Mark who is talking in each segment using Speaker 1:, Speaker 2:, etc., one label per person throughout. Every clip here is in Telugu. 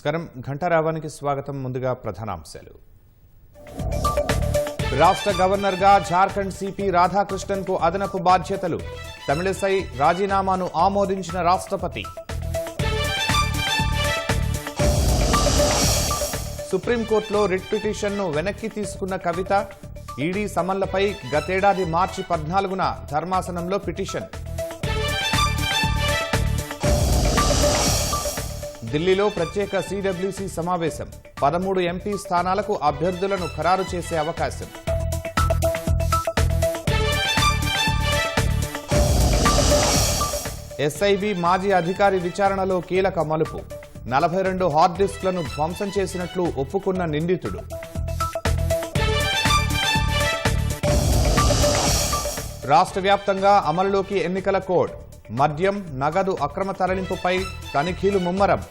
Speaker 1: నమస్కారం ఘంటారావానికి స్వాగతం ముందుగా ప్రధానాంశాలు రాష్ట్ర గవర్నర్ గా జార్ఖండ్ సిపి రాధాకృష్ణన్ కు అదనపు బాధ్యతలు తమిళసై రాజీనామాను ఆమోదించిన రాష్ట్రపతి సుప్రీంకోర్టులో రిట్ పిటిషన్ను వెనక్కి తీసుకున్న కవిత ఈడీ సమన్లపై గతేడాది మార్చి 14న ధర్మాసనంలో పిటిషన్ ఢిల్లీలో ప్రత్యేక సిడబ్ల్యూసీ సమావేశం 13 ఎంపీ స్థానాలకు అభ్యర్థులను ఖరారు చేసే అవకాశం ఎస్ఐబి మాజీ అధికారి విచారణలో కీలక మలుపు 42 హార్డ్ డిస్క్లను ధ్వంసం చేసినట్లు ఒప్పుకున్న నిందితుడు రాష్ట్ర వ్యాప్తంగా అమలులోకి ఎన్నికల కోడ్ మద్యం నగదు అక్రమ తరలింపుపై తనిఖీలు ముమ్మరం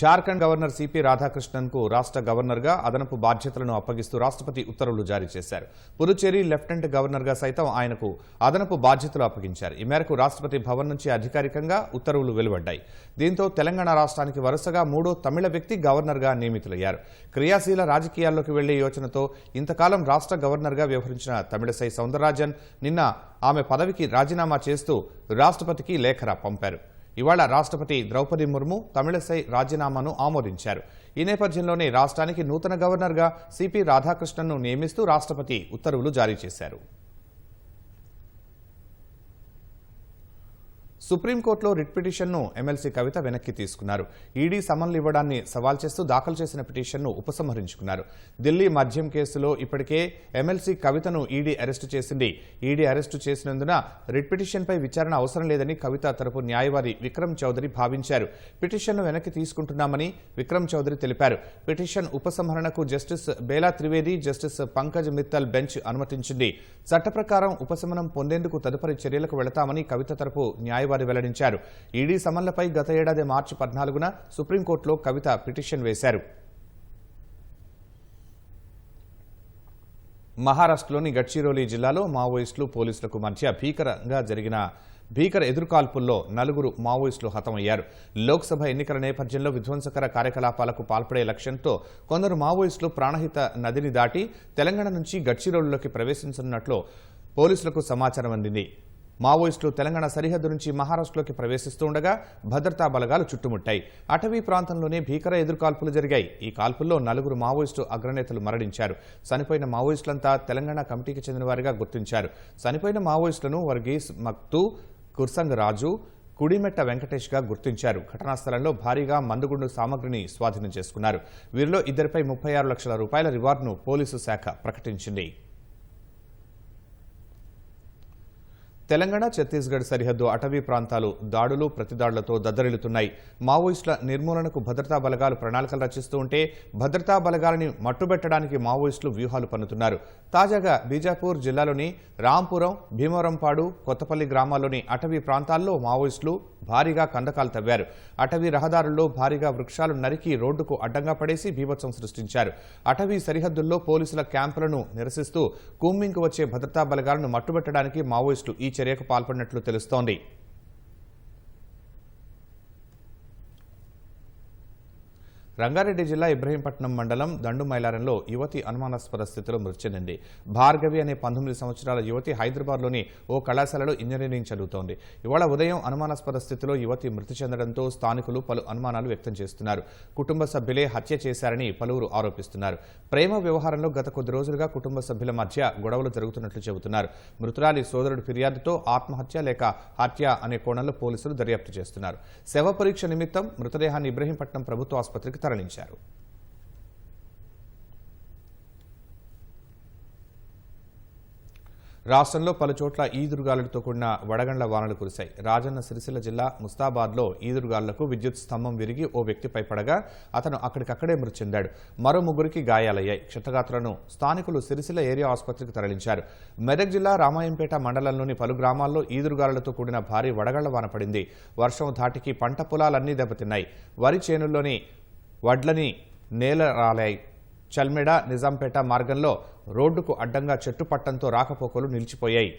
Speaker 1: జార్ఖండ్ గవర్నర్ సిపి రాధాకృష్ణన్ కు రాష్ట్ర గవర్నర్ గా అదనపు బాధ్యతలను అప్పగిస్తూ రాష్ట్రపతి ఉత్తర్వులు జారీ చేశారు. పుదుచ్చేరి లెఫ్టినెంట్ గవర్నర్ గా సైతం ఆయనకు అదనపు బాధ్యతలు అప్పగించారు. ఈ మేరకు రాష్ట్రపతి భవన్ నుంచి అధికారికంగా ఉత్తర్వులు వెలువడ్డాయి. దీంతో తెలంగాణ రాష్ట్రానికి వరుసగా 3వ తమిళ వ్యక్తి గవర్నర్ గా నియమితులయ్యారు. క్రియాశీల రాజకీయాల్లోకి వెళ్లే యోచనతో ఇంతకాలం రాష్ట్ర గవర్నర్ గా వ్యవహరించిన తమిళసై సౌందరరాజన్ నిన్న ఆమె పదవికి రాజీనామా చేస్తూ రాష్ట్రపతికి లేఖ పంపారు. ఇవాళ రాష్ట్రపతి ద్రౌపది ముర్ము తమిళసై రాజీనామాను ఆమోదించారు. ఈ నేపథ్యంలోనే రాష్ట్రానికి నూతన గవర్నర్గా సిపి రాధాకృష్ణన్ను నియమిస్తూ రాష్ట్రపతి ఉత్తర్వులు జారీ చేశారు. సుప్రీంకోర్టులో రిట్ పిటిషన్ను ఎమ్మెల్సీ కవిత వెనక్కి తీసుకున్నారు. ఈడీ సమన్లు ఇవ్వడాన్ని సవాల్ చేస్తూ దాఖలు చేసిన పిటిషన్ను ఉపసంహరించుకున్నారు. ఢిల్లీ మద్యం కేసులో ఇప్పటికే ఎమ్మెల్సీ కవితను ఈడీ అరెస్టు చేసింది. ఈడీ అరెస్టు చేసినందున రిట్ పిటిషన్పై విచారణ అవసరం లేదని కవిత తరపు న్యాయవాది విక్రమ్ చౌదరి భావించారు. పిటిషన్ను వెనక్కి తీసుకుంటున్నామని విక్రమ్ చౌదరి తెలిపారు. పిటిషన్ ఉపసంహరణకు justice Bela Trivedi, justice Pankaj Mittal bench అనుమతించింది. చట్ట ప్రకారం ఉపశమనం పొందేందుకు తదుపరి చర్యలకు వెళతామని కవిత తరపు న్యాయవాది వెల్లడించారు. ఈడీ సమన్లపై గత ఏడాది మార్చి 14న సుప్రీంకోర్టులో కవిత పిటిషన్ వేశారు. మహారాష్ట్రలోని గడ్చిరోలి జిల్లాలో మావోయిస్టులు పోలీసులకు మధ్య భీకర ఎదురుకాల్పుల్లో 4 మావోయిస్టులు హతమయ్యారు. లోక్సభ ఎన్నికల నేపథ్యంలో విధ్వంసకర కార్యకలాపాలకు పాల్పడే లక్ష్యంతో కొందరు మావోయిస్టులు ప్రాణహిత నదిని దాటి తెలంగాణ నుంచి గడ్చిరోలిలోకి ప్రవేశించనున్నట్లు పోలీసులకు సమాచారం అందింది. మావోయిస్టులు తెలంగాణ సరిహద్దు నుంచి మహారాష్ట్రలోకి ప్రవేశిస్తుండగా భద్రతా బలగాలు చుట్టుముట్టాయి. అటవీ ప్రాంతంలోనే భీకర ఎదురుకాల్పులు జరిగాయి. ఈ కాల్పుల్లో 4 మావోయిస్టు అగ్రనేతలు మరణించారు. చనిపోయిన మావోయిస్టులంతా తెలంగాణ కమిటీకి చెందిన వారిగా గుర్తించారు. చనిపోయిన మావోయిస్టులను వర్గీస్ మక్తూ, కుర్సంగ్ రాజు, కుడిమెట్ట వెంకటేష్ గా గుర్తించారు. ఘటనా స్థలంలో భారీగా మందుగుండు సామగ్రిని స్వాధీనం చేసుకున్నారు. వీరిలో ఇద్దరిపై 36 లక్షల రూపాయల రివార్డును పోలీసు శాఖ ప్రకటించింది. తెలంగాణ ఛత్తీస్గఢ్ సరిహద్దు అటవీ ప్రాంతాలు దాడులు ప్రతిదాడులతో దద్దరిల్లుతున్నాయి. మావోయిస్టుల నిర్మూలనకు భద్రతా బలగాలు ప్రణాళికలు రచిస్తూ ఉంటే భద్రతా బలగాలని మట్టుబెట్టడానికి మావోయిస్టులు వ్యూహాలు పన్నుతున్నారు. తాజాగా బీజాపూర్ జిల్లాలోని రాంపురం, భీమవరంపాడు, కొత్తపల్లి గ్రామాల్లోని అటవీ ప్రాంతాల్లో మావోయిస్టులు భారీగా కందకాలు తవ్వారు. అటవీ రహదారుల్లో భారీగా వృక్షాలు నరికి రోడ్డుకు అడ్డంగా పడేసి బీభత్సం సృష్టించారు. అటవీ సరిహద్దుల్లో పోలీసుల క్యాంపులను నిరసిస్తూ కూంబింగ్కు వచ్చే భద్రతా బలగాలను మట్టుబెట్టడానికి మావోయిస్టులు ఈ చర్యకు పాల్పడినట్లు తెలుస్తోంది. రంగారెడ్డి జిల్లా ఇబ్రహీంపట్నం మండలం దండుమైలారంలో యువతి అనుమానాస్పద స్థితిలో మృతి చెందింది. భార్గవి అనే 19 సంవత్సరాల యువతి హైదరాబాద్లోని ఓ కళాశాలలో ఇంజనీరింగ్ చదువుతోంది. ఇవాళ ఉదయం అనుమానాస్పద స్థితిలో యువతి మృతి చెందడంతో స్థానికులు పలు అనుమానాలు వ్యక్తం చేస్తున్నారు. కుటుంబ సభ్యులే హత్య చేశారని పలువురు ఆరోపిస్తున్నారు. ప్రేమ వ్యవహారంలో గత కొద్ది రోజులుగా కుటుంబ సభ్యుల మధ్య గొడవలు జరుగుతున్నట్లు చెబుతున్నారు. మృతురాలి సోదరుడి ఫిర్యాదుతో ఆత్మహత్య లేక హత్య అనే కోణంలో పోలీసులు దర్యాప్తు చేస్తున్నారు. శవ పరీక్ష నిమిత్తం మృతదేహాన్ని ఇబ్రహీంపట్నం ప్రభుత్వ ఆసుపత్రికి తరలించారు. రాష్ట్రంలో పలుచోట్ల ఈదురుగాలులతో కూడిన వడగండ్ల వానలు కురిశాయి. రాజన్న సిరిసిల్ల జిల్లా ముస్తాబాద్లో ఈదురుగాలులకు విద్యుత్ స్తంభం విరిగి ఓ వ్యక్తిపై పడగా అతను అక్కడికక్కడే మృతి చెందాడు. మరో 3కి గాయాలయ్యాయి. క్షతగాత్రులను స్థానికులు సిరిసిల్ల ఏరియా ఆసుపత్రికి తరలించారు. మెదక్ జిల్లా రామాయంపేట మండలంలోని పలు గ్రామాల్లో ఈదురుగాలులతో కూడిన భారీ వడగండ్ల వాన పడింది. వర్షం ధాటికి పంట పొలాలన్నీ దెబ్బతిన్నాయి. వరి చేనుల్లోని వడ్లని నేల రాలాయి. చల్మెడ నిజాంపేట మార్గంలో రోడ్డుకు అడ్డంగా చెట్టు పట్టంతో రాకపోకలు నిలిచిపోయాయి.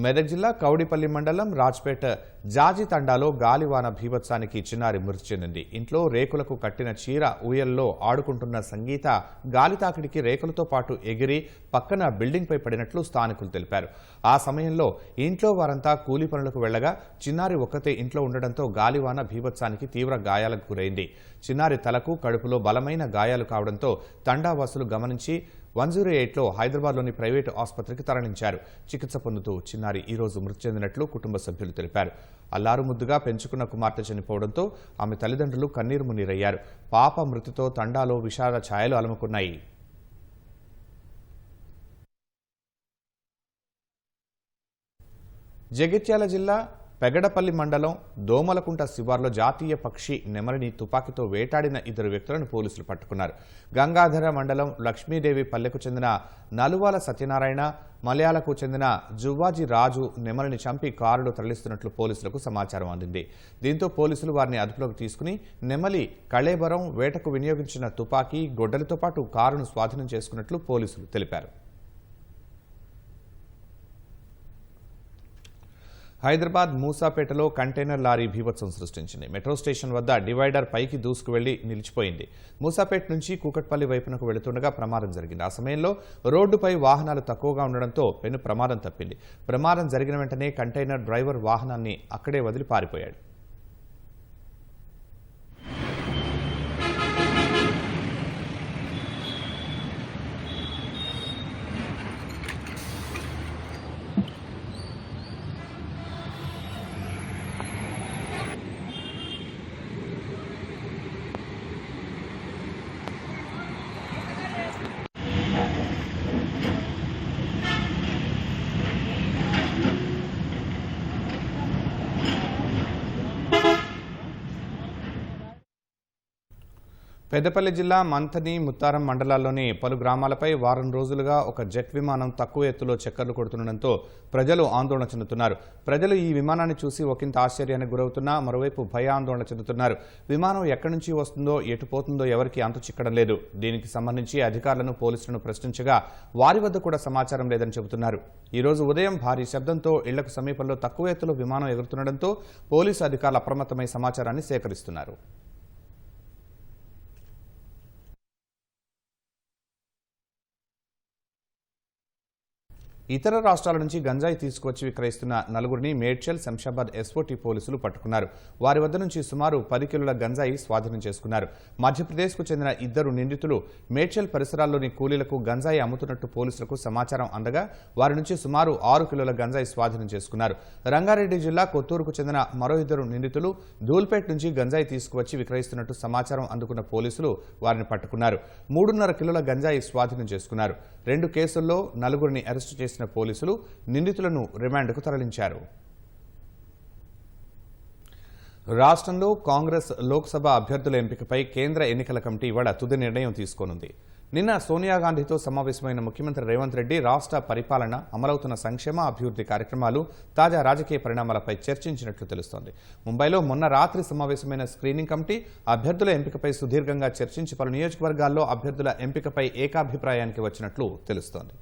Speaker 1: మెదక్ జిల్లా కౌడిపల్లి మండలం రాజ్పేట జాజి తండాలో గాలివాన భీభత్సానికి చిన్నారి మృతి చెందింది. ఇంట్లో రేకులకు కట్టిన చీర ఊయల్లో ఆడుకుంటున్న సంగీత గాలి తాకిడికి రేకులతో పాటు ఎగిరి పక్కన బిల్డింగ్పై పడినట్లు స్థానికులు తెలిపారు. ఆ సమయంలో ఇంట్లో వారంతా కూలీ పనులకు వెళ్లగా చిన్నారి ఒక్కతే ఇంట్లో ఉండడంతో గాలివాన భీభత్సానికి తీవ్ర గాయాలకు గురైంది. చిన్నారి తలకు కడుపులో బలమైన గాయాలు కావడంతో తండావాసులు గమనించి 108లో హైదరాబాద్లోని ప్రైవేటు ఆసుపత్రికి తరలించారు. చికిత్స పొందుతూ చిన్నారి ఈ రోజు మృతి చెందినట్లు కుటుంబ సభ్యులు తెలిపారు. అల్లారుముద్దుగా పెంచుకున్న కుమార్తె చనిపోవడంతో ఆమె తల్లిదండ్రులు కన్నీరు మున్నీరయ్యారు. పాప మృతితో తండాలో విషాద ఛాయలు అలుముకున్నాయి. జగిత్యాల జిల్లా పెగడపల్లి మండలం దోమలకుంట శివార్లో జాతీయ పక్షి నెమలిని తుపాకీతో వేటాడిన 2 వ్యక్తులను పోలీసులు పట్టుకున్నారు. గంగాధర మండలం లక్ష్మీదేవి పల్లెకు చెందిన నలువాల సత్యనారాయణ, మలయాలకు చెందిన జువ్వాజీ రాజు నెమలిని చంపి కారులో తరలిస్తున్నట్లు పోలీసులకు సమాచారం అందింది. దీంతో పోలీసులు వారిని అదుపులోకి తీసుకుని నెమలి కళేబరం వేటకు వినియోగించిన తుపాకీ, గొడ్డలితో పాటు కారును స్వాధీనం చేసుకున్నట్లు పోలీసులు తెలిపారు. హైదరాబాద్ మూసాపేటలో కంటైనర్ లారీ బీభత్సం సృష్టించింది. మెట్రో స్టేషన్ వద్ద డివైడర్ పైకి దూసుకు వెళ్లి నిలిచిపోయింది. మూసాపేట నుంచి కూకట్పల్లి వైపునకు వెళుతుండగా ప్రమాదం జరిగింది. ఆ సమయంలో రోడ్డుపై వాహనాలు తక్కువగా ఉండడంతో పెను ప్రమాదం తప్పింది. ప్రమాదం జరిగిన వెంటనే కంటైనర్ డ్రైవర్ వాహనాన్ని అక్కడే వదిలి పారిపోయాడు. పెద్దపల్లి జిల్లా మంథని, ముత్తారం మండలాల్లోని పలు గ్రామాలపై వారం రోజులుగా ఒక జెట్ విమానం తక్కువ ఎత్తులో చక్కర్లు కొడుతుండటంతో ప్రజలు ఆందోళన చెందుతున్నారు. ప్రజలు ఈ విమానాన్ని చూసి ఒకంత ఆశ్చర్యానికి గురవుతున్నా మరోవైపు భయాందోళన చెందుతున్నారు. విమానం ఎక్కడి నుంచి వస్తుందో, ఎటు పోతుందో ఎవరికీ అంతు చిక్కడం లేదు. దీనికి సంబంధించి అధికారులను, పోలీసులను ప్రశ్నించగా వారి వద్ద కూడా సమాచారం లేదని చెబుతున్నారు. ఈ రోజు ఉదయం భారీ శబ్దంతో ఇళ్లకు సమీపంలో తక్కువ ఎత్తులో విమానం ఎగురుతుండటంతో పోలీసు అధికారులు అప్రమత్తమై సమాచారాన్ని సేకరిస్తున్నారు. ఇతర రాష్ట్రాల నుంచి గంజాయి తీసుకువచ్చి విక్రయిస్తున్న నలుగురిని మేడ్చల్, శంషాబాద్ ఎస్ఓటీ పోలీసులు పట్టుకున్నారు. వారి వద్ద నుంచి సుమారు 10 కిలోల గంజాయి స్వాధీనం చేసుకున్నారు. మధ్యప్రదేశ్కు చెందిన 2 నిందితులు మేడ్చల్ పరిసరాల్లోని కూలీలకు గంజాయి అమ్ముతున్నట్టు పోలీసులకు సమాచారం అందగా వారి నుంచి సుమారు 6 కిలోల గంజాయి స్వాధీనం చేసుకున్నారు. రంగారెడ్డి జిల్లా కొత్తూరుకు చెందిన మరో 2 నిందితులు ధూల్పేట్ నుంచి గంజాయి తీసుకువచ్చి విక్రయిస్తున్నట్టు సమాచారం అందుకున్న పోలీసులు వారిని పట్టుకున్నారు. 3.5 కిలోల గంజాయి స్వాధీనం చేసుకున్నారు. 2 కేసుల్లో నలుగురిని అరెస్టు చేసిన పోలీసులు నిందితులను రిమాండ్కు తరలించారు. రాష్ట్రంలో కాంగ్రెస్ లోక్సభ అభ్యర్థుల ఎంపికపై కేంద్ర ఎన్నికల కమిటీ ఇవాళ తుది నిర్ణయం తీసుకోనుంది. నిన్న సోనియా గాంధీతో సమావేశమైన ముఖ్యమంత్రి రేవంత్ రెడ్డి రాష్ట్ర పరిపాలన, అమలవుతున్న సంక్షేమ, అభివృద్ధి కార్యక్రమాలు, తాజా రాజకీయ పరిణామాలపై చర్చించినట్లు తెలుస్తోంది. ముంబైలో మొన్న రాత్రి సమావేశమైన స్క్రీనింగ్ కమిటీ అభ్యర్థుల ఎంపికపై సుదీర్ఘంగా చర్చించి పలు నియోజకవర్గాల్లో అభ్యర్థుల ఎంపికపై ఏకాభిప్రాయానికి వచ్చినట్లు తెలుస్తోంది.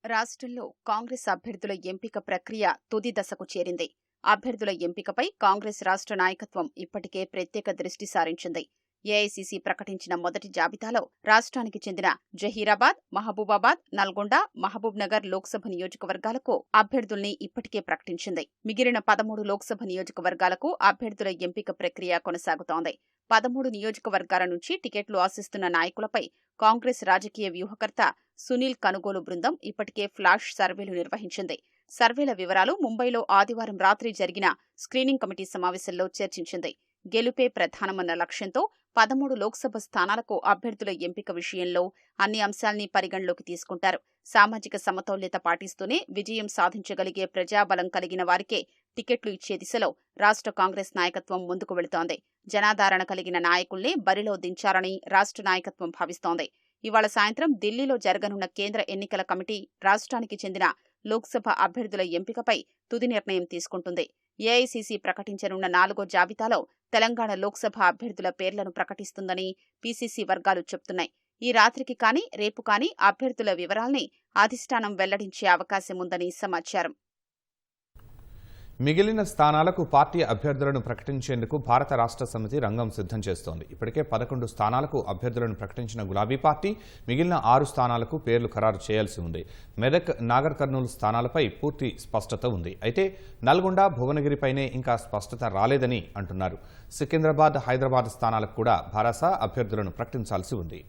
Speaker 2: రాష్ట్రంలో కాంగ్రెస్ అభ్యర్థుల ఎంపిక ప్రక్రియ తుది దశకు చేరింది. అభ్యర్థుల ఎంపికపై కాంగ్రెస్ రాష్ట్ర నాయకత్వం ఇప్పటికే ప్రత్యేక దృష్టి సారించింది. ఏఐసీసీ ప్రకటించిన మొదటి జాబితాలో రాష్ట్రానికి చెందిన జహీరాబాద్, మహబూబాబాద్, నల్గొండ, మహబూబ్ నగర్ లోక్సభ నియోజకవర్గాలకు అభ్యర్థుల్ని ఇప్పటికే ప్రకటించింది. మిగిలిన 13 లోక్సభ నియోజకవర్గాలకు అభ్యర్థుల ఎంపిక ప్రక్రియ కొనసాగుతోంది. 13 నియోజకవర్గాల నుంచి టికెట్లు ఆశిస్తున్న నాయకులపై కాంగ్రెస్ రాజకీయ వ్యూహకర్త సునీల్ కనుగోలు బృందం ఇప్పటికే ఫ్లాష్ సర్వేలు నిర్వహించింది. సర్వేల వివరాలు ముంబైలో ఆదివారం రాత్రి జరిగిన స్క్రీనింగ్ కమిటీ సమావేశంలో చర్చించింది. గెలుపే ప్రధానమన్న లక్ష్యంతో 13 లోక్సభ స్థానాలకు అభ్యర్థుల ఎంపిక విషయంలో అన్ని అంశాల్ని పరిగణలోకి తీసుకుంటారు. సామాజిక సమతౌల్యత పాటిస్తూనే విజయం సాధించగలిగే ప్రజాబలం కలిగిన వారికే టికెట్లు ఇచ్చే దిశలో రాష్ట్ర కాంగ్రెస్ నాయకత్వం ముందుకు వెళుతోంది. జనాదరణ కలిగిన నాయకుల్ని బరిలో దించాలని రాష్ట్ర నాయకత్వం భావిస్తోంది. ఇవాళ సాయంత్రం ఢిల్లీలో జరగనున్న కేంద్ర ఎన్నికల కమిటీ రాష్ట్రానికి చెందిన లోక్సభ అభ్యర్థుల ఎంపికపై తుది నిర్ణయం తీసుకుంటుంది. ఏఐసీసీ ప్రకటించనున్న 4వ జాబితాలో తెలంగాణ లోక్సభ అభ్యర్థుల పేర్లను ప్రకటిస్తుందని పీసీసీ వర్గాలు చెబుతున్నాయి. ఈ రాత్రికి కానీ రేపు కానీ అభ్యర్థుల వివరాల్ని అధిష్టానం వెల్లడించే అవకాశం ఉందని సమాచారం.
Speaker 1: మిగిలిన స్థానాలకు పార్టీ అభ్యర్థులను ప్రకటించేందుకు భారత రాష్ట్ర సమితి రంగం సిద్ధం చేస్తోంది. ఇప్పటికే 11 స్థానాలకు అభ్యర్థులను ప్రకటించిన గులాబీ పార్టీ మిగిలిన 6 స్థానాలకు పేర్లు ఖరారు చేయాల్సి ఉంది. మెదక్, నాగర్ కర్నూలు స్థానాలపై పూర్తి స్పష్టత ఉంది. అయితే నల్గొండ, భువనగిరిపైనే ఇంకా స్పష్టత రాలేదని అంటున్నారు. సికింద్రాబాద్, హైదరాబాద్ స్థానాలకు కూడా భరాస అభ్యర్థులను ప్రకటించాల్సి ఉంది.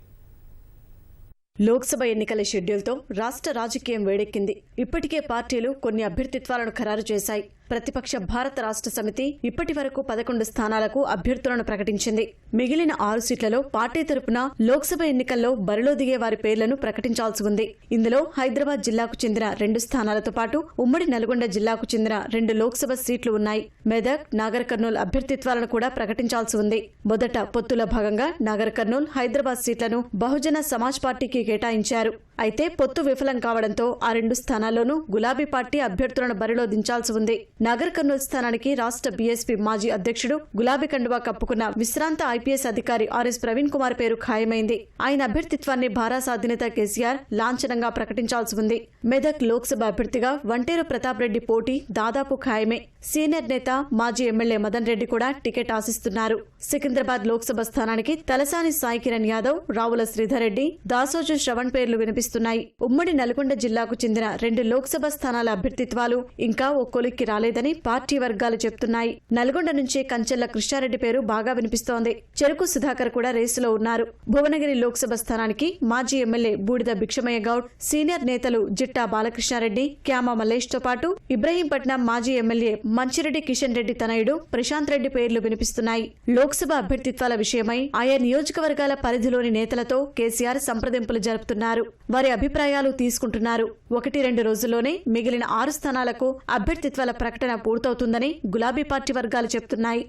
Speaker 3: లోక్సభ ఎన్నికల షెడ్యూల్తో రాష్ట్ర రాజకీయం వేడెక్కింది. ఇప్పటికే పార్టీలు కొన్ని అభ్యర్థిత్వాలను ఖరారు చేశాయి. ప్రతిపక్ష భారత రాష్ట్ర సమితి ఇప్పటి వరకు 11 స్థానాలకు అభ్యర్థులను ప్రకటించింది. మిగిలిన 6 సీట్లలో పార్టీ తరపున లోక్సభ ఎన్నికల్లో బరిలో దిగే వారి పేర్లను ప్రకటించాల్సి ఉంది. ఇందులో హైదరాబాద్ జిల్లాకు చెందిన 2 స్థానాలతో పాటు ఉమ్మడి నల్గొండ జిల్లాకు చెందిన 2 లోక్సభ సీట్లు ఉన్నాయి. మెదక్, నాగర్ కర్నూలు అభ్యర్థిత్వాలను కూడా ప్రకటించాల్సి ఉంది. మొదట పొత్తుల భాగంగా నాగర్ కర్నూలు, హైదరాబాద్ సీట్లను బహుజన సమాజ్ పార్టీకి కేటాయించారు. అయితే పొత్తు విఫలం కావడంతో ఆ 2 స్థానాల్లోనూ గులాబీ పార్టీ అభ్యర్థులను బరిలో దించాల్సి ఉంది. నాగర్ కర్నూలు స్థానానికి రాష్ట్ర బీఎస్పీ మాజీ అధ్యక్షుడు, గులాబీ కండువా కప్పుకున్న విశ్రాంత ఐపీఎస్ అధికారి ఆర్ఎస్ ప్రవీణ్ కుమార్ పేరు ఖాయమైంది. ఆయన అభ్యర్థిత్వాన్ని భారాస అధినేత కేసీఆర్ లాంఛనంగా ప్రకటించాల్సి ఉంది. మెదక్ లోక్సభ అభ్యర్థిగా వంటేరు ప్రతాప్ రెడ్డి పోటీ దాదాపు ఖాయమే. సీనియర్ నేత, మాజీ ఎమ్మెల్యే మదన్ రెడ్డి కూడా టికెట్ ఆశిస్తున్నారు. సికింద్రాబాద్ లోక్సభ స్థానానికి తలసాని సాయి కిరణ్ యాదవ్, రావుల శ్రీధర్ రెడ్డి, దాసోజు శ్రవణ్ పేర్లు వినిపిస్తున్నాయి. ఉమ్మడి నల్గొండ జిల్లాకు చెందిన 2 లోక్సభ స్థానాల అభ్యర్థిత్వాలు ఇంకా ఓ కొలిక్కి రాలేదని పార్టీ వర్గాలు చెప్తున్నాయి. నల్గొండ నుంచి కంచెల్ల కృష్ణారెడ్డి పేరు బాగా వినిపిస్తోంది. చెరుకు సుధాకర్ కూడా రేసులో ఉన్నారు. భువనగిరి లోక్సభ స్థానానికి మాజీ ఎమ్మెల్యే బూడిద భిక్షమయ్య గౌడ్, సీనియర్ నేతలు జిట్టా బాలకృష్ణారెడ్డి, క్యామ మల్లేష్ తో పాటు ఇబ్రహీంపట్నం మాజీ ఎమ్మెల్యే మంచిరెడ్డి కిషన్ రెడ్డి తనయుడు ప్రశాంత్ రెడ్డి పేర్లు వినిపిస్తున్నాయి. లోక్సభ అభ్యర్థిత్వాల విషయమై ఆయా నియోజకవర్గాల పరిధిలోని నేతలతో కేసీఆర్ సంప్రదింపులు జరుపుతున్నారు. వారి అభిప్రాయాలు తీసుకుంటున్నారు. 1-2 రోజుల్లోనే మిగిలిన 6 స్థానాలకు అభ్యర్థిత్వాల ప్రకటన పూర్తవుతుందని గులాబీ పార్టీ వర్గాలు చెప్తున్నాయి.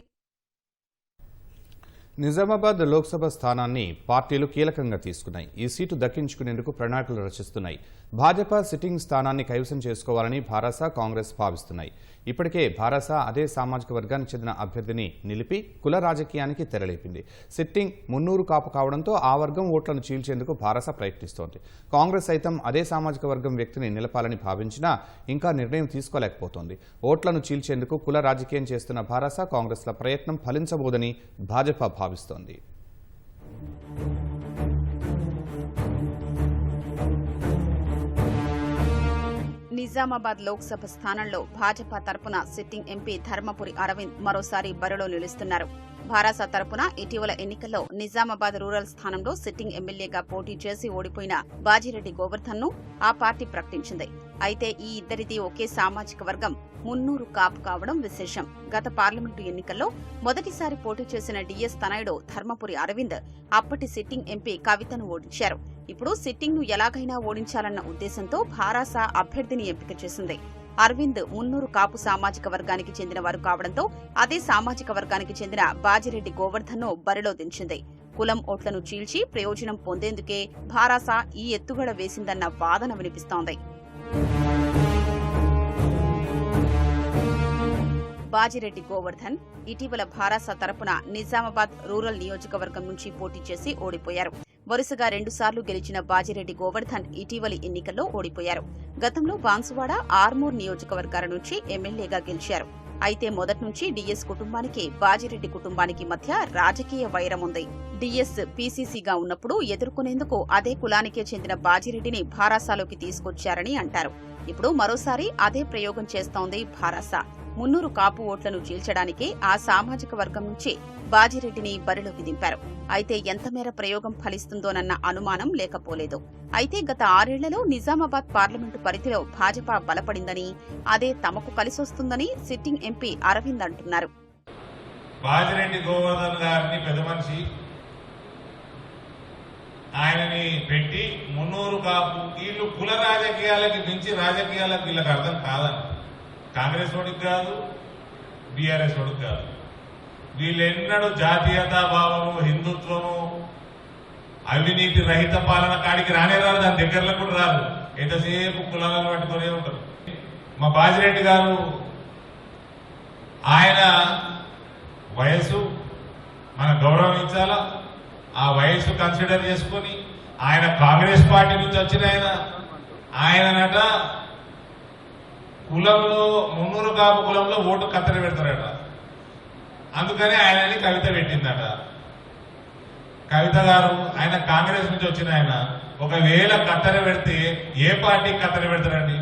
Speaker 1: నిజామాబాద్ లోక్సభ స్థానాన్ని పార్టీలు కీలకంగా తీసుకున్నాయి. ఈ సీటు దక్కించుకునేందుకు ప్రణాళికలు రచిస్తున్నాయి. భాజపా సిట్టింగ్ స్థానాన్ని కైవసం చేసుకోవాలని భారాస, కాంగ్రెస్ భావిస్తున్నాయి. ఇప్పటికే భారాస అదే సామాజిక వర్గానికి చెందిన అభ్యర్థిని నిలిపి కుల రాజకీయానికి తెరలేపింది. సిట్టింగ్ మున్నూరు కాపు కావడంతో ఆ వర్గం ఓట్లను చీల్చేందుకు భారాస ప్రయత్నిస్తోంది. కాంగ్రెస్ సైతం అదే సామాజిక వర్గం వ్యక్తిని నిలపాలని భావించినా ఇంకా నిర్ణయం తీసుకోలేకపోతోంది. ఓట్లను చీల్చేందుకు కుల రాజకీయం చేస్తున్న భారాస, కాంగ్రెస్ల ప్రయత్నం ఫలించబోదని భాజపా భావిస్తోంది.
Speaker 2: నిజామాబాద్ లోక్సభ స్థానంలో భాజపా తరపున సిట్టింగ్ ఎంపీ ధర్మపురి అరవింద్ మరోసారి బరిలో నిలుస్తున్నారు. భారాస తరపున ఇటీవల ఎన్నికల్లో నిజామాబాద్ రూరల్ స్థానంలో సిట్టింగ్ ఎమ్మెల్యేగా పోటీ చేసి ఓడిపోయిన బాజిరెడ్డి గోవర్ధన్ ను ఆ పార్టీ ప్రకటించింది. అయితే ఈ ఇద్దరిది ఒకే సామాజిక వర్గం మున్నూరు కాపు కావడం విశేషం. గత పార్లమెంటు ఎన్నికల్లో మొదటిసారి పోటీ చేసిన డీఎస్ తనయుడు ధర్మపురి అరవింద్ అప్పటి సిట్టింగ్ ఎంపీ కవితను ఓడించారు. ఇప్పుడు సిట్టింగ్ ను ఎలాగైనా ఓడించాలన్న ఉద్దేశంతో భారాస అభ్యర్థిని ఎంపిక చేసింది. అరవింద్ మున్నూరు కాపు సామాజిక వర్గానికి చెందిన వారు కావడంతో అదే సామాజిక వర్గానికి చెందిన బాజిరెడ్డి గోవర్ధన్ ను బరిలో దించింది. కులం ఓట్లను చీల్చి ప్రయోజనం పొందేందుకే భారాస ఈ ఎత్తుగడ వేసిందన్న వాదన వినిపిస్తోంది. బాజిరెడ్డి గోవర్ధన్ ఇటీవల భారాస తరపున నిజామాబాద్ రూరల్ నియోజకవర్గం నుంచి పోటీ చేసి ఓడిపోయారు. వరుసగా 2 సార్లు గెలిచిన బాజిరెడ్డి గోవర్ధన్ ఇటీవలి ఎన్నికల్లో ఓడిపోయారు. గతంలో బాన్సువాడ, ఆర్మూర్ నియోజకవర్గాల నుంచి ఎమ్మెల్యేగా గెలిచారు. అయితే మొదటి నుంచి డీఎస్ కుటుంబానికి, బాజిరెడ్డి కుటుంబానికి మధ్య రాజకీయ వైరం ఉంది. డీఎస్ పీసీసీగా ఉన్నప్పుడు ఎదుర్కొనేందుకు అదే కులానికే చెందిన బాజిరెడ్డిని భారాసాలోకి తీసుకొచ్చారని అంటారు. ఇప్పుడు మరోసారి అదే ప్రయోగం చేస్తోంది భారాస. మున్నూరు కాపు ఓట్లను చీల్చడానికి ఆ సామాజిక వర్గం నుంచి బాజిరెడ్డిని బరిలోకి దింపారు. అయితే ఎంతమేర ప్రయోగం ఫలిస్తుందోనన్న అనుమానం లేకపోలేదు. అయితే గత 6 ఏళ్లలో నిజామాబాద్ పార్లమెంటు పరిధిలో భాజపా బలపడిందని, అదే తమకు కలిసొస్తుందని సిట్టింగ్ ఎంపీ అరవింద్ అంటున్నారు.
Speaker 4: బాజిరెడ్డి గోవర్ధన్ గారిని పెద్ద మనిషి ఆయనని పెట్టి మున్నూరు కాపు వీళ్ళు కుల రాజకీయాలకి మించి రాజకీయాలకు వీళ్ళకి అర్థం కాదని, కాంగ్రెస్ వాడికి కాదు, బీఆర్ఎస్ వాడికి కాదు. వీళ్ళెన్నడూ జాతీయతా భావము, హిందుత్వము, అవినీతి రహిత పాలన కాడికి రానే రాదు, దాని దగ్గరలో కూడా రాదు. ఎంతసేపు కులాలను పట్టుకునే ఉంటారు. మా బాజిరెడ్డి గారు ఆయన వయసు మనం గౌరవించాలా, ఆ వయసు కన్సిడర్ చేసుకుని ఆయన కాంగ్రెస్ పార్టీ నుంచి వచ్చిన ఆయనట కులంలో మున్నూరు కాపు కులంలో ఓటు కత్తెర పెడతారట. అందుకని ఆయనని కవిత పెట్టిందట. కవిత గారు ఆయన కాంగ్రెస్ నుంచి వచ్చిన ఆయన ఒకవేళ కత్తెర పెడితే ఏ పార్టీ కత్తెర పెడతారండి?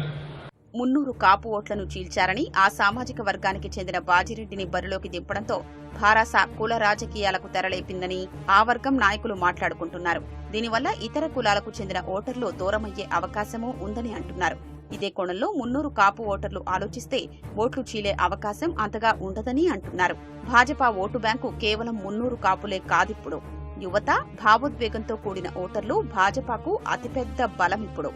Speaker 2: మున్నూరు కాపు ఓట్లను చీల్చారని ఆ సామాజిక వర్గానికి చెందిన బాజిరెడ్డిని బరిలోకి దింపడంతో భారాస కుల రాజకీయాలకు తెరలేపిందని ఆ వర్గం నాయకులు మాట్లాడుకుంటున్నారు. దీనివల్ల ఇతర కులాలకు చెందిన ఓటర్లు దూరమయ్యే అవకాశమూ ఉందని అంటున్నారు. ఇదే కోణంలో మున్నూరు కాపు ఓటర్లు ఆలోచిస్తే ఓట్లు చీలే అవకాశం అంతగా ఉండదని అంటున్నారు. భాజపా ఓటు బ్యాంకు కేవలం మున్నూరు కాపులే కాదిప్పుడు. యువత, భావోద్వేగంతో కూడిన ఓటర్లు భాజపాకు అతిపెద్ద బలమిప్పుడు.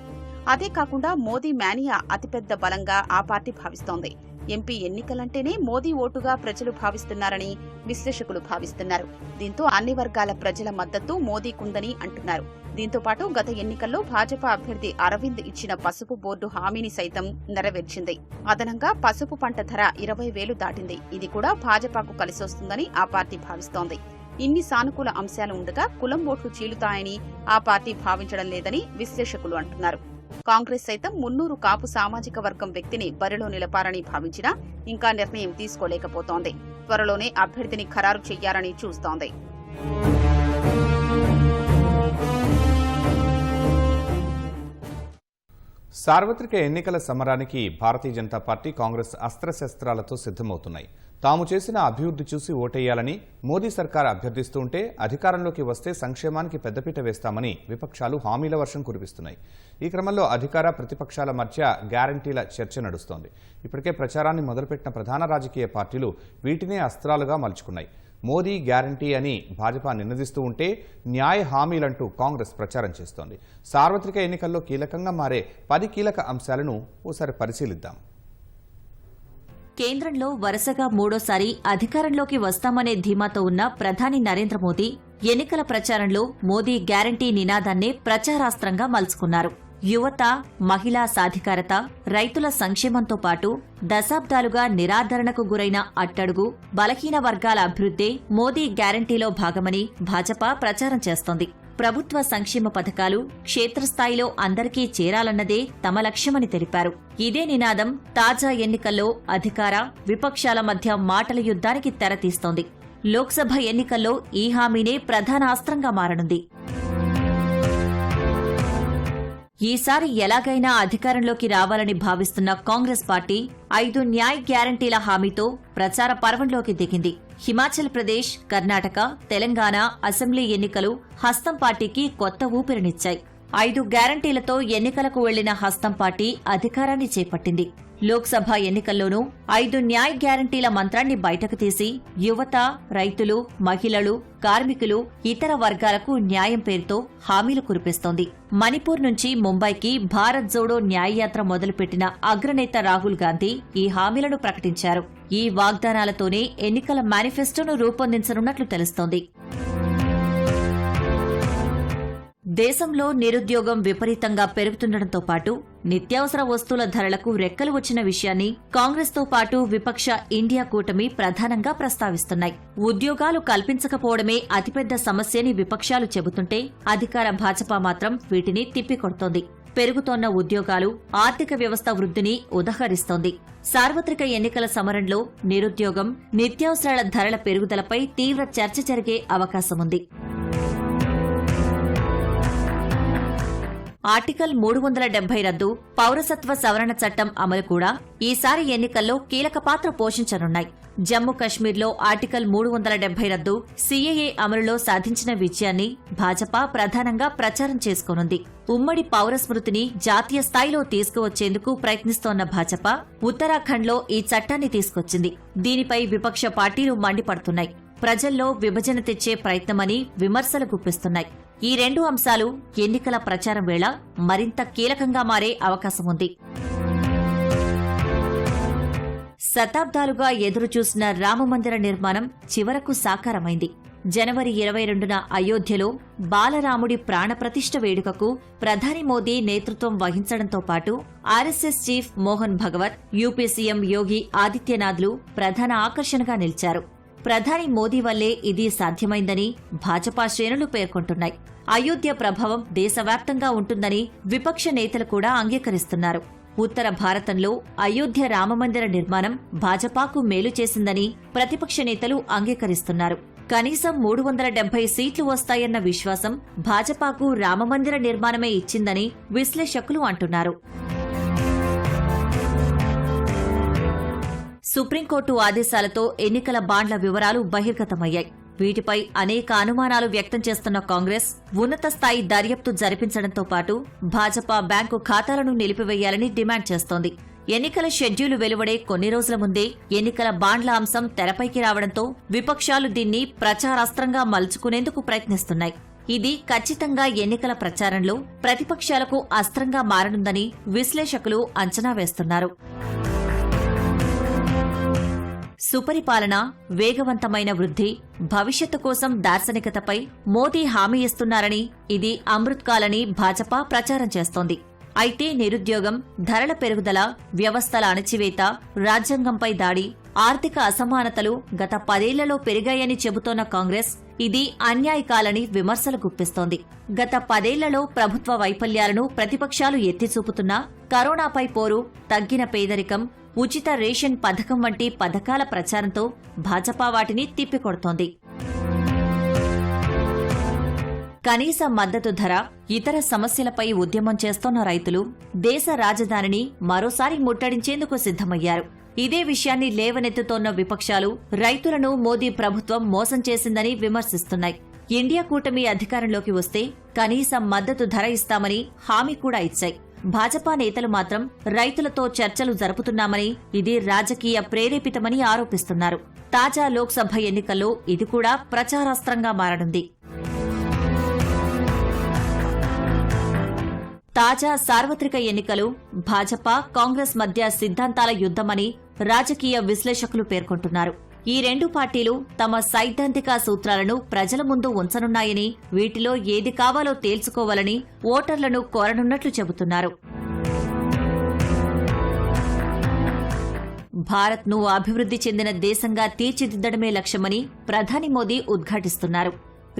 Speaker 2: అదే కాకుండా మోదీ మేనియా అతిపెద్ద బలంగా ఆ పార్టీ భావిస్తోంది. ఎంపీ ఎన్నికలంటేనే మోదీ ఓటుగా ప్రజలు భావిస్తున్నారని విశ్లేషకులు భావిస్తున్నారు. దీంతో అన్ని వర్గాల ప్రజల మద్దతు మోదీకుందని అంటున్నారు. దీంతో పాటు గత ఎన్నికల్లో భాజపా అభ్యర్థి అరవింద్ ఇచ్చిన పసుపు బోర్డు హామీని సైతం నెరవేర్చింది. అదనంగా పసుపు పంట ధర 20,000 దాటింది. ఇది కూడా భాజపాకు కలిసొస్తుందని ఆ పార్టీ భావిస్తోంది. ఇన్ని సానుకూల అంశాలు ఉండగా కులం ఓట్లు చీలుతాయని ఆ పార్టీ భావించడం లేదని విశ్లేషకులు అంటున్నారు. కాంగ్రెస్ సైతం మున్నూరు కాపు సామాజిక వర్గం వ్యక్తిని బరిలో నిలపారని భావించినా ఇంకా నిర్ణయం తీసుకోలేకపోతోంది. త్వరలోనే అభ్యర్థిని ఖరారు చెయ్యాలని చూస్తోంది.
Speaker 1: సార్వత్రిక ఎన్నికల సమరానికి భారతీయ జనతా పార్టీ, కాంగ్రెస్ అస్త్రశస్త్రాలతో సిద్దమవుతున్నాయి. తాము చేసిన అభివృద్ధి చూసి ఓటేయాలని మోదీ సర్కార్ అభ్యర్థిస్తుంటే అధికారంలోకి వస్తే సంక్షేమానికి పెద్దపీట వేస్తామని విపక్షాలు హామీల వర్షం కురిపిస్తున్నాయి. ఈ క్రమంలో అధికార ప్రతిపక్షాల మధ్య గ్యారంటీల చర్చ నడుస్తోంది. ఇప్పటికే ప్రచారాన్ని మొదలుపెట్టిన ప్రధాన రాజకీయ పార్టీలు వీటినే అస్త్రాలుగా మలుచుకున్నాయి. మోదీ గ్యారంటీ అని భాజపా నినదిస్తూ ఉంటే న్యాయ హామీలంటూ కాంగ్రెస్ ప్రచారం చేస్తోంది. సార్వత్రిక ఎన్నికల్లో కీలకంగా మారే 10 కీలక అంశాలను ఓసారి పరిశీలిద్దాం.
Speaker 5: కేంద్రంలో వరుసగా మూడోసారి అధికారంలోకి వస్తామనే ధీమాతో ఉన్న ప్రధాని నరేంద్ర మోదీ ఎన్నికల ప్రచారంలో మోదీ గ్యారంటీ నినాదాన్నే ప్రచారాస్త్రంగా మలుచుకున్నారు. యువత, మహిళా సాధికారత, రైతుల సంక్షేమంతో పాటు దశాబ్దాలుగా నిరాదరణకు గురైన అట్టడుగు, బలహీన వర్గాల అభివృద్ధే మోదీ గ్యారంటీలో భాగమని భాజపా ప్రచారం చేస్తోంది. ప్రభుత్వ సంక్షేమ పథకాలు క్షేత్రస్థాయిలో అందరికీ చేరాలన్నదే తమ లక్ష్యమని తెలిపారు. ఇదే నినాదం తాజా ఎన్నికల్లో అధికార, విపక్షాల మధ్య మాటల యుద్ధానికి తెరతీస్తోంది. లోక్సభ ఎన్నికల్లో ఈ హామీనే ప్రధాన అస్త్రంగా మారనుంది. ఈసారి ఎలాగైనా అధికారంలోకి రావాలని భావిస్తున్న కాంగ్రెస్ పార్టీ 5 న్యాయ్ గ్యారంటీల హామీతో ప్రచార పర్వంలోకి దిగింది. హిమాచల్ ప్రదేశ్, కర్ణాటక, తెలంగాణ అసెంబ్లీ ఎన్నికలు హస్తం పార్టీకి కొత్త ఊపిరినిచ్చాయి. 5 గ్యారంటీలతో ఎన్నికలకు వెళ్లిన హస్తం పార్టీ అధికారాన్ని చేపట్టింది. లోక్సభ ఎన్నికల్లోనూ 5 న్యాయ్ గ్యారంటీల మంత్రాన్ని బయటకు తీసి యువత, రైతులు, మహిళలు, కార్మికులు, ఇతర వర్గాలకు న్యాయం పేరుతో హామీలు కురిపిస్తోంది. మణిపూర్ నుంచి ముంబైకి భారత్ జోడో న్యాయయాత్ర మొదలుపెట్టిన అగ్రనేత రాహుల్ గాంధీ ఈ హామీలను ప్రకటించారు. ఈ వాగ్దానాలతోనే ఎన్నికల మేనిఫెస్టోను రూపొందించనున్నట్లు తెలుస్తోంది. దేశంలో నిరుద్యోగం విపరీతంగా పెరుగుతుండటంతో పాటు నిత్యావసర వస్తువుల ధరలకు రెక్కలు వచ్చిన విషయాన్ని కాంగ్రెస్తో పాటు విపక్ష ఇండియా కూటమి ప్రధానంగా ప్రస్తావిస్తున్నాయి. ఉద్యోగాలు కల్పించకపోవడమే అతిపెద్ద సమస్యని విపక్షాలు చెబుతుంటే అధికార భాజపా మాత్రం వీటిని తిప్పికొడుతోంది. పెరుగుతోన్న ఉద్యోగాలు ఆర్థిక వ్యవస్థ వృద్ధిని ఉదహరిస్తోంది. సార్వత్రిక ఎన్నికల సమరంలో నిరుద్యోగం, నిత్యావసరాల ధరల పెరుగుదలపై తీవ్ర చర్చ జరిగే అవకాశముంది. ఆర్టికల్ 370 రద్దు, పౌరసత్వ సవరణ చట్టం అమలు కూడా ఈసారి ఎన్నికల్లో కీలక పాత్ర పోషించనున్నాయి. జమ్మూ కశ్మీర్లో ఆర్టికల్ 370 రద్దు, సీఏఏ అమలులో సాధించిన విజయాన్ని భాజపా ప్రధానంగా ప్రచారం చేసుకోనుంది. ఉమ్మడి పౌర స్మృతిని జాతీయ స్థాయిలో తీసుకువచ్చేందుకు ప్రయత్నిస్తోన్న భాజపా ఉత్తరాఖండ్లో ఈ చట్టాన్ని తీసుకొచ్చింది. దీనిపై విపక్ష పార్టీలు మండిపడుతున్నాయి. ప్రజల్లో విభజన తెచ్చే ప్రయత్నమని విమర్శలు గుప్పిస్తున్నాయి. ఈ 2 అంశాలు ఎన్నికల ప్రచారం వేళ మరింత కీలకంగా మారే అవకాశముంది. శతాబ్దాలుగా ఎదురుచూసిన రామమందిర నిర్మాణం చివరకు సాకారమైంది. జనవరి 22న అయోధ్యలో బాలరాముడి ప్రాణప్రతిష్ఠ వేడుకకు ప్రధాని మోదీ నేతృత్వం వహించడంతో పాటు RSS chief Mohan Bhagwat, UP CM యోగి ఆదిత్యనాథ్లు ప్రధాన ఆకర్షణగా నిలిచారు. ప్రధాని మోదీ వల్లే ఇది సాధ్యమైందని భాజపా శ్రేణులు పేర్కొంటున్నాయి. అయోధ్య ప్రభావం దేశవ్యాప్తంగా ఉంటుందని విపక్ష నేతలు కూడా అంగీకరిస్తున్నారు. ఉత్తర భారతంలో అయోధ్య రామమందిర నిర్మాణం భాజపాకు మేలు చేసిందని ప్రతిపక్ష నేతలు అంగీకరిస్తున్నారు. కనీసం 370 సీట్లు వస్తాయన్న విశ్వాసం భాజపాకు రామమందిర నిర్మాణమే ఇచ్చిందని విశ్లేషకులు అంటున్నారు. సుప్రీంకోర్టు ఆదేశాలతో ఎన్నికల బాండ్ల వివరాలు బహిర్గతమయ్యాయి. వీటిపై అనేక అనుమానాలు వ్యక్తం చేస్తున్న కాంగ్రెస్ ఉన్నత స్థాయి దర్యాప్తు జరిపించడంతో పాటు భాజపా బ్యాంకు ఖాతాలను నిలిపివేయాలని డిమాండ్ చేస్తోంది. ఎన్నికల షెడ్యూలు వెలువడే కొన్ని రోజుల ముందే ఎన్నికల బాండ్ల అంశం తెరపైకి రావడంతో విపక్షాలు దీన్ని ప్రచారాస్త్రంగా మలుచుకునేందుకు ప్రయత్నిస్తున్నాయి. ఇది ఖచ్చితంగా ఎన్నికల ప్రచారంలో ప్రతిపక్షాలకు అస్త్రంగా మారనుందని విశ్లేషకులు అంచనా వేస్తున్నారు. సుపరిపాలన, వేగవంతమైన వృద్ధి, భవిష్యత్తు కోసం దార్శనికతపై మోదీ హామీ ఇస్తున్నారని, ఇది అమృత్ కాలని భాజపా ప్రచారం చేస్తోంది. అయితే నిరుద్యోగం, ధరల పెరుగుదల, వ్యవస్థల అణచివేత, రాజ్యాంగంపై దాడి, ఆర్థిక అసమానతలు గత 10 ఏళ్లలో పెరిగాయని చెబుతోన్న కాంగ్రెస్ ఇది అన్యాయకాలని విమర్శలు గుప్పిస్తోంది. గత 10 ఏళ్లలో ప్రభుత్వ వైఫల్యాలను ప్రతిపక్షాలు ఎత్తిచూపుతున్నా కరోనాపై పోరు, తగ్గిన పేదరికం, ఉచిత రేషన్ పథకం వంటి పథకాల ప్రచారంతో భాజపా వాటిని తిప్పికొడుతోంది. కనీస మద్దతు ధర, ఇతర సమస్యలపై ఉద్యమం చేస్తోన్న రైతులు దేశ రాజధానిని మరోసారి ముట్టడించేందుకు సిద్ధమయ్యారు. ఇదే విషయాన్ని లేవనెత్తుతోన్న విపక్షాలు రైతులను మోదీ ప్రభుత్వం మోసం చేసిందని విమర్శిస్తున్నాయి. ఇండియా కూటమి అధికారంలోకి వస్తే కనీస మద్దతు ధర ఇస్తామని హామీ కూడా ఇచ్చాయి. భాజపా నేతలు మాత్రం రైతులతో చర్చలు జరుపుతున్నామని, ఇది రాజకీయ ప్రేరేపితమని ఆరోపిస్తున్నారు. తాజా లోక్సభ ఎన్నికల్లో ఇది కూడా ప్రచారాస్త్రంగా మారనుంది. తాజా సార్వత్రిక ఎన్నికలు భాజపా, కాంగ్రెస్ మధ్య సిద్ధాంతాల యుద్ధమని రాజకీయ విశ్లేషకులు పేర్కొంటున్నారు. ఈ రెండు పార్టీలు తమ సైద్ధాంతిక సూత్రాలను ప్రజల ముందు ఉంచనున్నాయని, వీటిలో ఏది కావాలో తేల్చుకోవాలని ఓటర్లను కోరనున్నట్లు చెబుతున్నారు. భారత్ను అభివృద్ధి చెందిన దేశంగా తీర్చిదిద్దడమే లక్ష్యమని ప్రధాని మోదీ ఉద్ఘాటిస్తున్నారు.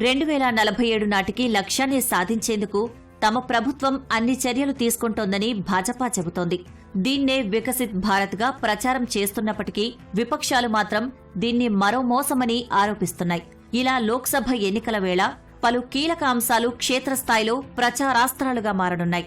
Speaker 5: 2047 నాటికి లక్ష్యాన్ని సాధించేందుకు తమ ప్రభుత్వం అన్ని చర్యలు తీసుకుంటోందని భాజపా చెబుతోంది. దీన్నే వికసిత్ భారత్గా ప్రచారం చేస్తున్నప్పటికీ విపక్షాలు మాత్రం దీన్ని మరో మోసమని ఆరోపిస్తున్నాయి. ఇలా లోక్సభ ఎన్నికల వేళ పలు కీలక అంశాలు క్షేత్రస్థాయిలో ప్రచారాస్త్రాలుగా మారనున్నాయి.